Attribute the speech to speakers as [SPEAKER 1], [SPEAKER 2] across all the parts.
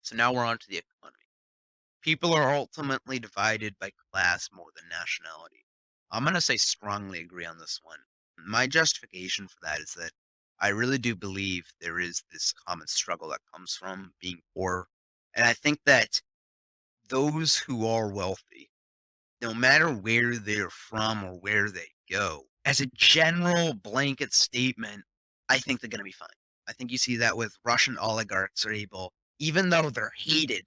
[SPEAKER 1] So now we're on to the economy. People are ultimately divided by class more than nationality. I'm going to say strongly agree on this one. My justification for that is that I really do believe there is this common struggle that comes from being poor. And I think that those who are wealthy, no matter where they're from or where they go, as a general blanket statement, I think they're going to be fine. I think you see that with Russian oligarchs are able, even though they're hated,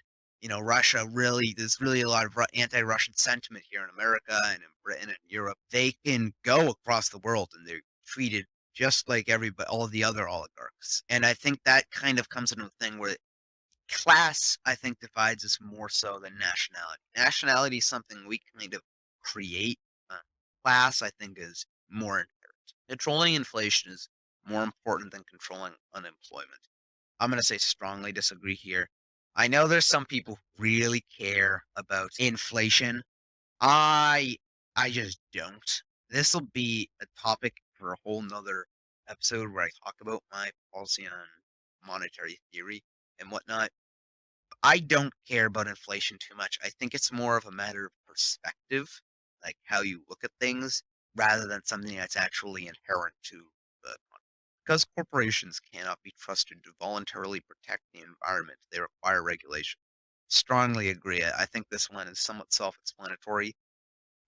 [SPEAKER 1] Russia really, there's really a lot of anti-Russian sentiment here in America and in Britain and Europe. They can go across the world and they're treated just like everybody, all of the other oligarchs. And I think that kind of comes into a thing where class, I think, divides us more so than nationality. Nationality is something we kind of create. Uh, Class, I think, is more inherent. Controlling inflation is more important than controlling unemployment. I'm going to say strongly disagree here. I know there's some people who really care about inflation. I I just don't. This will be a topic for a whole nother episode where I talk about my policy on monetary theory and whatnot. I don't care about inflation too much. I think it's more of a matter of perspective, like how you look at things, rather than something that's actually inherent to the economy. Because corporations cannot be trusted to voluntarily protect the environment, they require regulation. Strongly agree. I think this one is somewhat self-explanatory.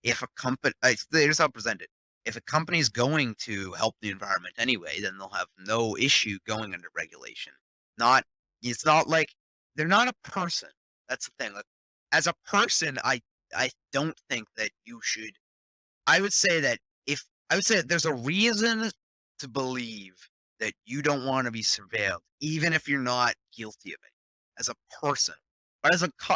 [SPEAKER 1] If a company, here's how I'll present it. If a company is going to help the environment anyway, then they'll have no issue going under regulation. Not, it's not like they're not a person. That's the thing. Like, as a person, I don't think that you should. I would say that if I would say that there's a reason to believe that you don't want to be surveilled, even if you're not guilty of it, as a person. But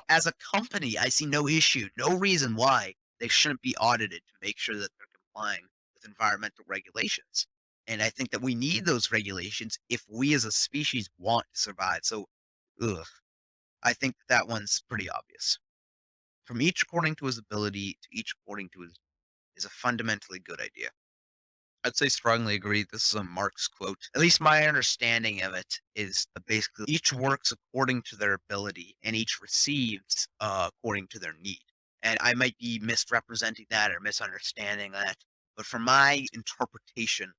[SPEAKER 1] as a company, I see no issue, no reason why they shouldn't be audited to make sure that they're complying with environmental regulations. And I think that we need those regulations if we as a species want to survive. So, ugh, I think that one's pretty obvious. From each according to his ability to each according to his is a fundamentally good idea. I'd say strongly agree. This is a Marx quote. At least my understanding of it is basically each works according to their ability and each receives according to their need. And I might be misrepresenting that or misunderstanding that. But from my interpretation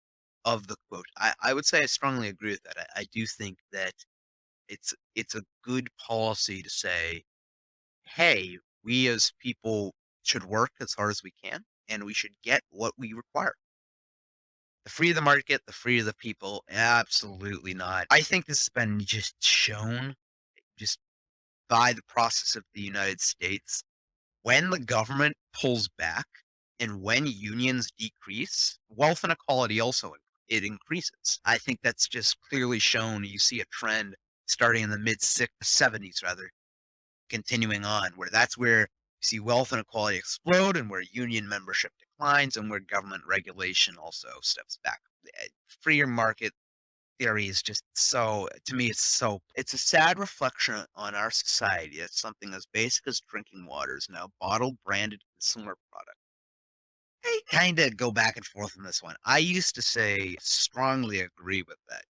[SPEAKER 1] of the quote, I would say I strongly agree with that. I do think that it's a good policy to say, hey, we as people should work as hard as we can and we should get what we require. The free of the market, the free of the people, absolutely not. I think this has been just shown just by the process of the United States. When the government pulls back and when unions decrease, wealth inequality also it increases. I think that's just clearly shown. You see a trend starting in the mid 70s rather, continuing on, where that's where you see wealth inequality explode and where union membership declines and where government regulation also steps back. Freer market theory is just so, to me, it's a sad reflection on our society. It's something as basic as drinking water is now bottled, branded consumer product. I kind of go back and forth on this one. I used to say strongly agree with that.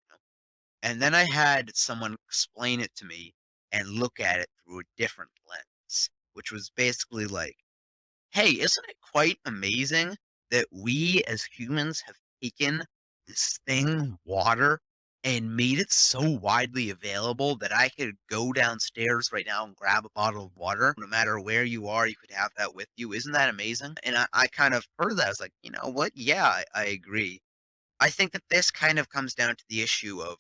[SPEAKER 1] And then I had someone explain it to me and look at it through a different lens, which was basically like, hey, isn't it quite amazing that we as humans have taken this thing, water, and made it so widely available that I could go downstairs right now and grab a bottle of water. No matter where you are, you could have that with you. Isn't that amazing? And I kind of heard that. I was like, you know what? Yeah, I agree. I think that this kind of comes down to the issue of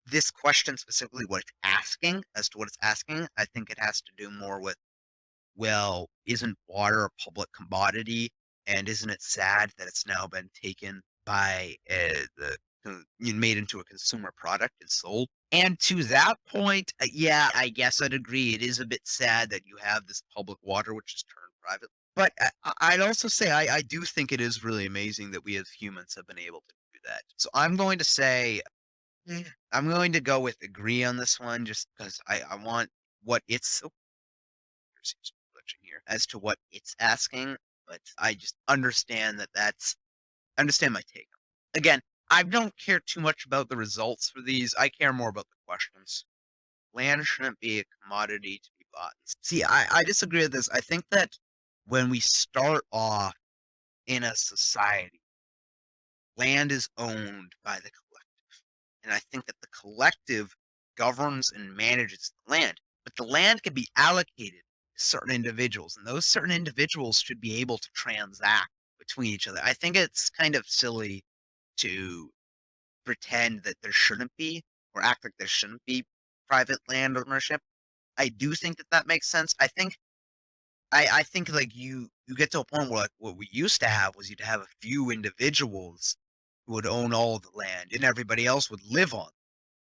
[SPEAKER 1] this question specifically, what it's asking, as to what it's asking. I think it has to do more with, well, isn't water a public commodity? And isn't it sad that it's now been taken by made into a consumer product and sold? And to that point, yeah, I guess I'd agree. It is a bit sad that you have this public water which is turned private. But I'd also say I do think it is really amazing that we as humans have been able to do that. So I'm going to say I'm going to go with agree on this one just because I want what it's there seems to be glitching here as to what it's asking, but I just understand understand my take. Again, I don't care too much about the results for these. I care more about the questions. land shouldn't be a commodity to be bought. See, I disagree with this. I think that when we start off in a society, land is owned by the collective. And I think that the collective governs and manages the land, but the land can be allocated to certain individuals, and those certain individuals should be able to transact between each other. I think it's kind of silly to pretend that there shouldn't be or act like there shouldn't be private land ownership. I do think that that makes sense. I think like you get to a point where like what we used to have was you'd have a few individuals who would own all of the land and everybody else would live on,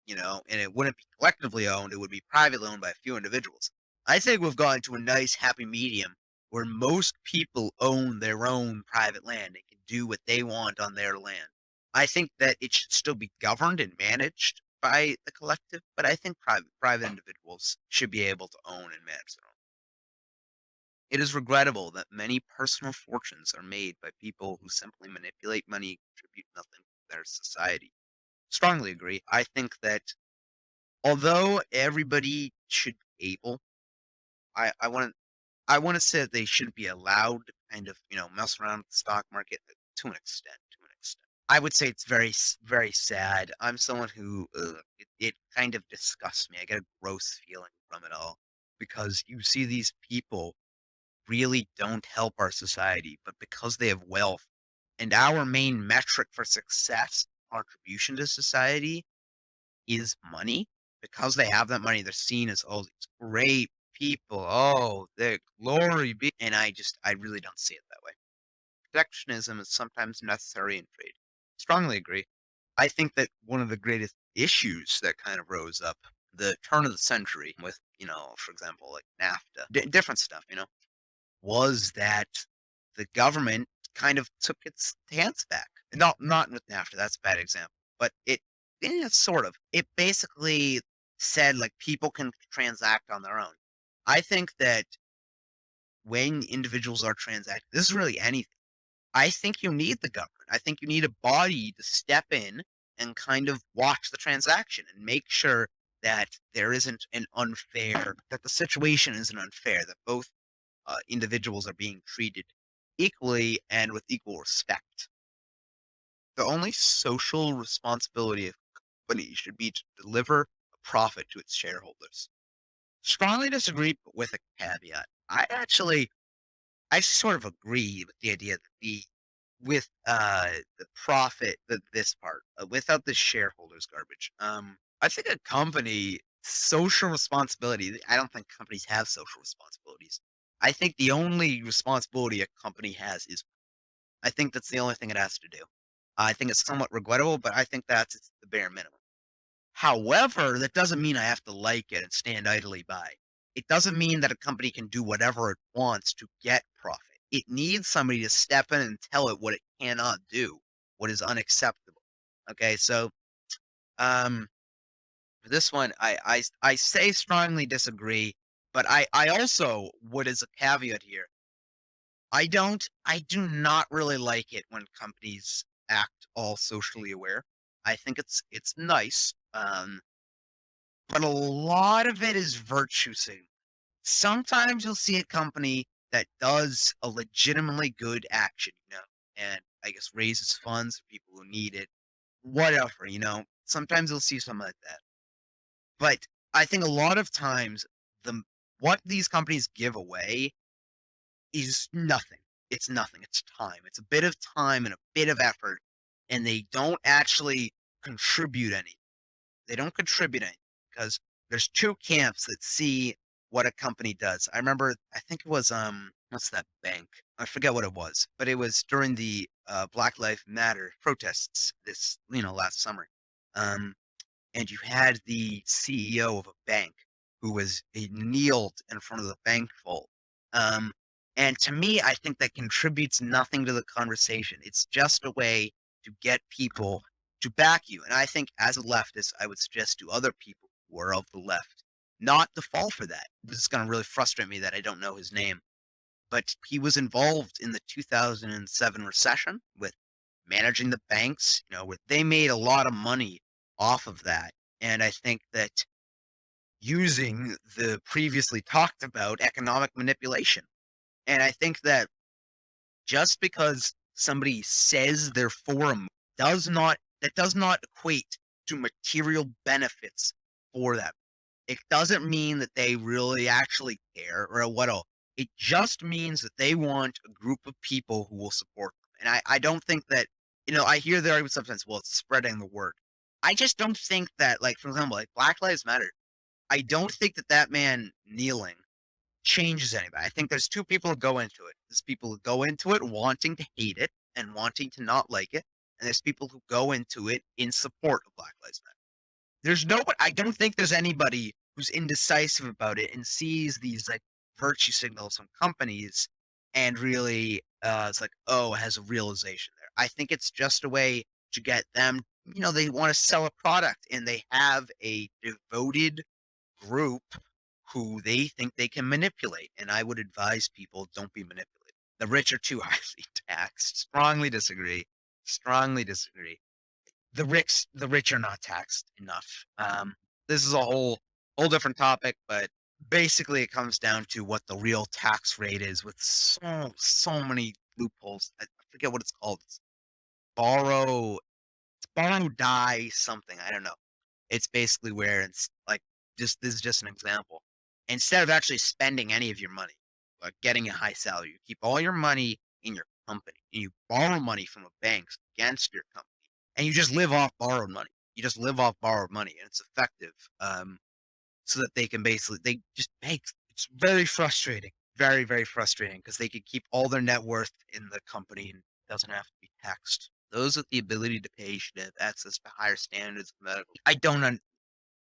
[SPEAKER 1] and it wouldn't be collectively owned, it would be privately owned by a few individuals. I think we've gotten to a nice happy medium where most people own their own private land and can do what they want on their land. I think that it should still be governed and managed by the collective, but I think private individuals should be able to own and manage their own. It is regrettable that many personal fortunes are made by people who simply manipulate money and contribute nothing to their society. Strongly agree. I think that although everybody should be able, I wanna say that they shouldn't be allowed to kind of, mess around with the stock market to an extent, I would say it's very sad. I'm someone who, it kind of disgusts me. I get a gross feeling from it all because you see these people really don't help our society, but because they have wealth and our main metric for success, contribution to society is money. Because they have that money, they're seen as all these great people. Oh, the glory be. And I really don't see it that way. Protectionism is sometimes necessary in trade. Strongly agree. I think that one of the greatest issues that kind of rose up the turn of the century with, for example, like NAFTA, different stuff, was that the government kind of took its hands back. Not with NAFTA, that's a bad example, but sort of. It basically said like people can transact on their own. I think that when individuals are transacting, this is really anything. I think you need the government. I think you need a body to step in and kind of watch the transaction and make sure that there isn't that the situation isn't unfair, that both individuals are being treated equally and with equal respect. The only social responsibility of a company should be to deliver a profit to its shareholders. Strongly disagree, but with a caveat. I sort of agree with the idea that the profit, this part, without the shareholders garbage. I think a company social responsibility. I don't think companies have social responsibilities. I think the only responsibility a company has is. I think that's the only thing it has to do. I think it's somewhat regrettable, but I think that's the bare minimum. However, that doesn't mean I have to like it and stand idly by. It doesn't mean that a company can do whatever it wants to get profit. It needs somebody to step in and tell it what it cannot do, what is unacceptable. Okay, so um, for this one, I say strongly disagree, but I also would as a caveat here, I do not really like it when companies act all socially aware. I think it's nice. But a lot of it is virtue signaling. Sometimes you'll see a company that does a legitimately good action, and I guess raises funds for people who need it, whatever, Sometimes you'll see something like that. But I think a lot of times the what these companies give away is nothing. It's nothing. It's time. It's a bit of time and a bit of effort, and they don't actually contribute any. They don't contribute anything because there's 2 camps that see what a company does. I remember, I think it was, what's that bank? I forget what it was, but it was during the, Black Lives Matter protests this, last summer. Um, and you had the CEO of a bank who he kneeled in front of the bank vault. Um, and to me, I think that contributes nothing to the conversation. It's just a way to get people to back you. And I think as a leftist, I would suggest to other people who are of the left not to fall for that. This is going to really frustrate me that I don't know his name, but he was involved in the 2007 recession with managing the banks, where they made a lot of money off of that. And I think that using the previously talked about economic manipulation. And I think that just because somebody says they're for 'em does not equate to material benefits for them. It doesn't mean that they really actually care or what all. It just means that they want a group of people who will support them. And I don't think that, I hear the argument sometimes, well, it's spreading the word. I just don't think that, like, for example, like Black Lives Matter. I don't think that that man kneeling changes anybody. I think there's two people who go into it. There's people who go into it wanting to hate it and wanting to not like it. And there's people who go into it in support of Black Lives Matter. I don't think there's anybody who's indecisive about it and sees these like virtue signals from companies and really it's like, oh, has a realization there. I think it's just a way to get them, they want to sell a product and they have a devoted group who they think they can manipulate. And I would advise people, don't be manipulated. The rich are too highly taxed. Strongly disagree. Strongly disagree. The rich are not taxed enough. This is a whole different topic, but basically it comes down to what the real tax rate is with so many loopholes. I forget what it's called. Borrow, die something. I don't know. It's basically where it's like just this is just an example. Instead of actually spending any of your money, like getting a high salary, you keep all your money in your company and you borrow money from a bank against your company and you just live off borrowed money. You just live off borrowed money and it's effective. So that they can basically they just make it's very frustrating. Very, very frustrating because they could keep all their net worth in the company and it doesn't have to be taxed. Those with the ability to pay should have access to higher standards of medical.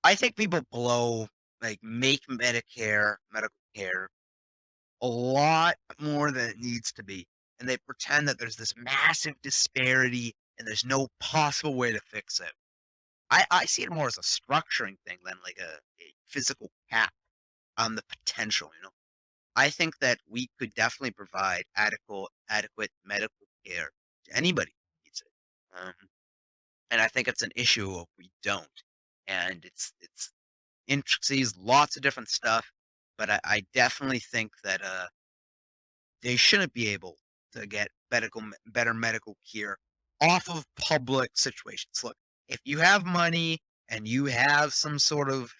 [SPEAKER 1] I think people make medical care a lot more than it needs to be, and they pretend that there's this massive disparity and there's no possible way to fix it. I see it more as a structuring thing than like a physical cap on the potential. I think that we could definitely provide adequate medical care to anybody who needs it. And I think it's an issue if we don't. And it's intricacies, lots of different stuff, but I definitely think that they shouldn't be able to get better medical care off of public situations. Look, if you have money and you have some sort of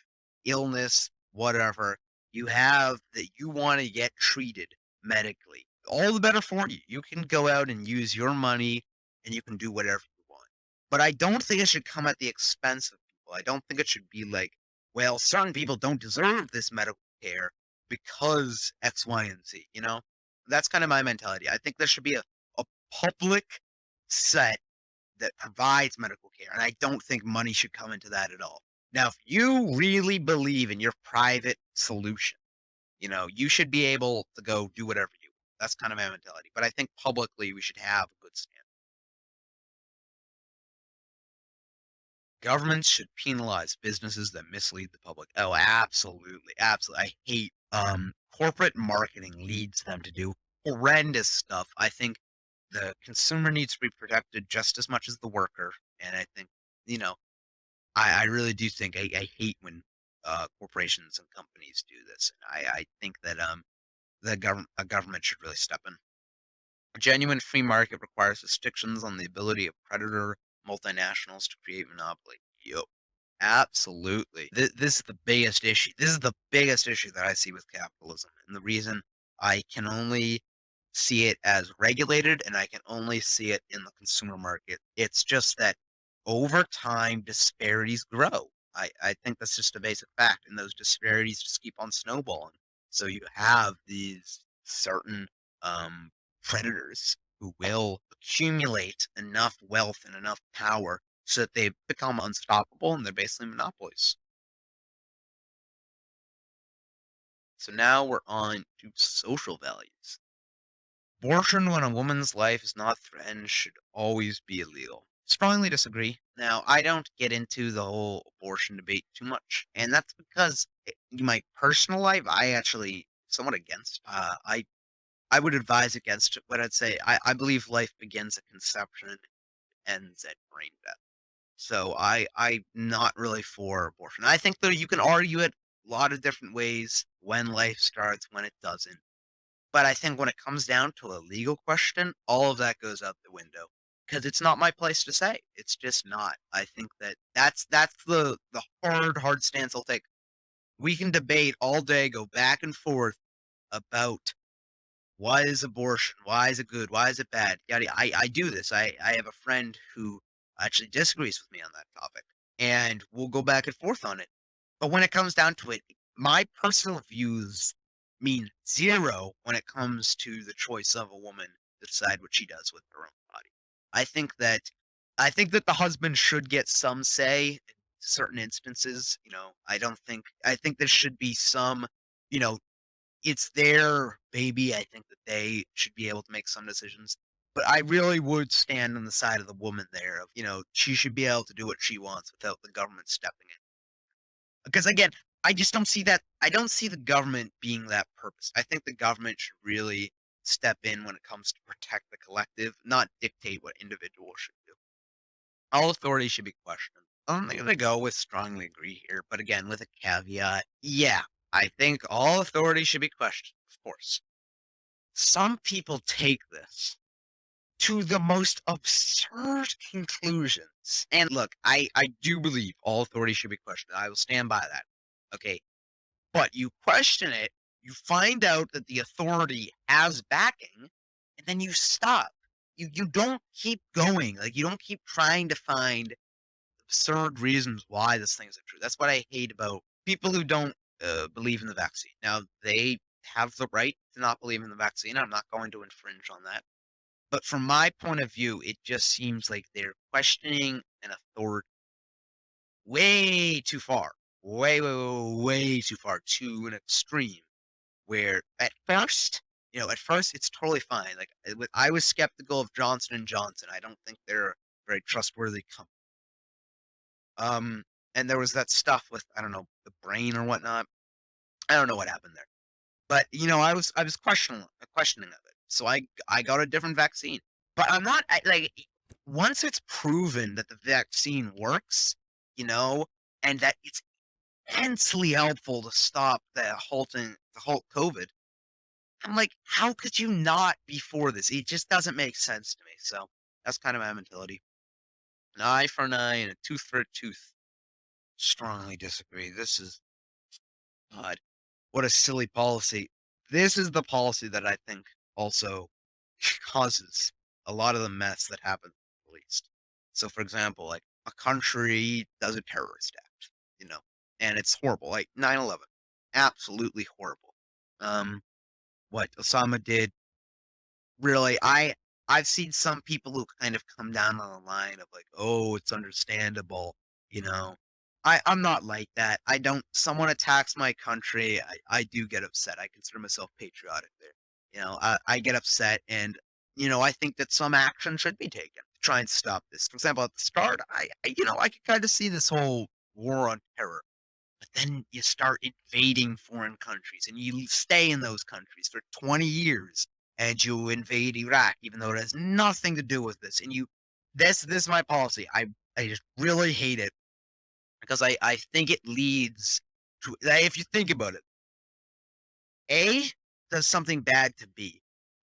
[SPEAKER 1] illness, whatever, you have that you want to get treated medically, all the better for you. You can go out and use your money and you can do whatever you want. But I don't think it should come at the expense of people. I don't think it should be like, well, certain people don't deserve this medical care because X, Y, and Z. That's kind of my mentality. I think there should be a public set that provides medical care, and I don't think money should come into that at all. Now, if you really believe in your private solution, you should be able to go do whatever you want. That's kind of my mentality. But I think publicly we should have a good stand. Governments should penalize businesses that mislead the public. Oh, absolutely, absolutely. I hate corporate marketing leads them to do horrendous stuff. I think the consumer needs to be protected just as much as the worker, and I think, you know, I really do think I hate when corporations and companies do this. And I think that a government should really step in. A genuine free market requires restrictions on the ability of predator multinationals to create monopoly. Yo, absolutely. This is the biggest issue. This is the biggest issue that I see with capitalism. And the reason I can only see it as regulated and I can only see it in the consumer market. It's just that over time, disparities grow. I think that's just a basic fact. And those disparities just keep on snowballing. So you have these certain um, predators who will accumulate enough wealth and enough power so that they become unstoppable and they're basically monopolies. So now we're on to social values. Abortion when a woman's life is not threatened should always be illegal. Strongly disagree. Now, I don't get into the whole abortion debate too much, and that's because in my personal life, I actually somewhat against. I would advise against it, but I'd say I believe life begins at conception and ends at brain death. So I'm not really for abortion. I think that you can argue it a lot of different ways when life starts, when it doesn't. But I think when it comes down to a legal question, all of that goes out the window because it's not my place to say. It's just not. I think that that's the hard stance I'll take. We can debate all day, go back and forth about why is abortion, why is it good, why is it bad. Yada. I do this. I have a friend who actually disagrees with me on that topic, and we'll go back and forth on it. But when it comes down to it, my personal views mean zero when it comes to the choice of a woman to decide what she does with her own body. I think that I think that the husband should get some say in certain instances. I think there should be some, you know, it's their baby. I think that they should be able to make some decisions. But I really would stand on the side of the woman there of, she should be able to do what she wants without the government stepping in. Because again, I just don't see that. I don't see the government being that purpose. I think the government should really step in when it comes to protect the collective, not dictate what individuals should do. All authority should be questioned. I'm going to go with strongly agree here, but again, with a caveat. Yeah, I think all authority should be questioned, of course. Some people take this to the most absurd conclusions. And look, I do believe all authority should be questioned. I will stand by that. Okay. But you question it, you find out that the authority has backing, and then you stop. You don't keep going. Like you don't keep trying to find absurd reasons why this thing isn't true. That's what I hate about people who don't believe in the vaccine. Now they have the right to not believe in the vaccine. I'm not going to infringe on that. But from my point of view, it just seems like they're questioning an authority way too far. Way, way, way, way too far to an extreme where at first it's totally fine. Like I was skeptical of Johnson and Johnson. I don't think they're a very trustworthy company. And there was that stuff with, I don't know, the brain or whatnot. I don't know what happened there. But, I was questioning of it. So I got a different vaccine. But I'm not once it's proven that the vaccine works, you know, and that it's immensely helpful to stop the whole COVID, I'm like, how could you not before this? It just doesn't make sense to me. So that's kind of my mentality. An eye for an eye and a tooth for a tooth. Strongly disagree. This is odd. What a silly policy. This is the policy that I think also causes a lot of the mess that happens in the Middle East. So, for example, like a country does a terrorist act, and it's horrible, like 9/11, absolutely horrible. Um, what Osama did, really, I've seen some people who kind of come down on the line of like, oh, it's understandable, you know. I'm not like that. I don't someone attacks my country, I do get upset. I consider myself patriotic there. I get upset and I think that some action should be taken to try and stop this. For example, at the start, I could kind of see this whole war on terror. But then you start invading foreign countries and you stay in those countries for 20 years and you invade Iraq, even though it has nothing to do with this. And this is my policy. I just really hate it because I think it leads to, if you think about it, A does something bad to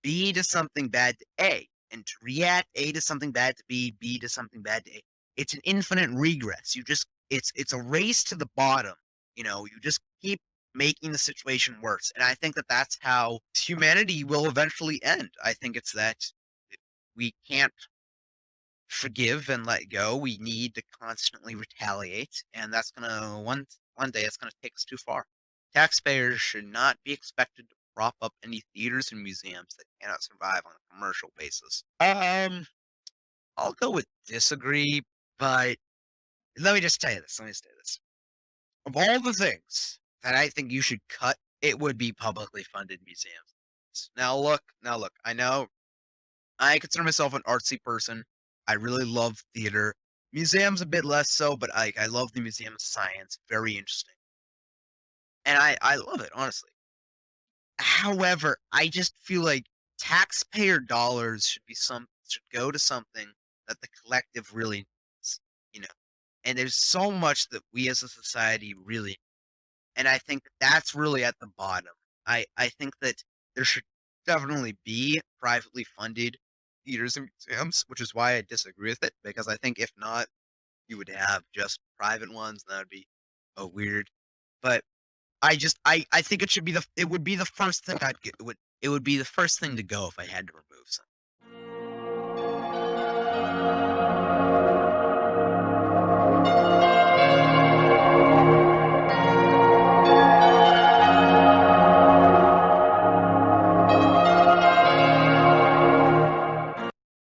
[SPEAKER 1] B does something bad to A, and to react, A does something bad to B does something bad to A. It's an infinite regress. It's a race to the bottom. You just keep making the situation worse. And I think that that's how humanity will eventually end. I think it's that we can't forgive and let go. We need to constantly retaliate, and that's gonna one day it's gonna take us too far. Taxpayers should not be expected to prop up any theaters and museums that cannot survive on a commercial basis. I'll go with disagree, but let me just tell you this. Let me just tell you this. Of all the things that I think you should cut, it would be publicly funded museums. Now look, I know I consider myself an artsy person. I really love theater. Museums a bit less so, but I love the Museum of Science. Very interesting. And I love it, honestly. However, I just feel like taxpayer dollars should go to something that the collective really needs, you know. And there's so much that we as a society really And I think that's really at the bottom. I think that there should definitely be privately funded theaters and museums, which is why I disagree with it, because I think if not, you would have just private ones, and that would be, weird. But I think it would be the first thing I'd get it would be the first thing to go if I had to remove some.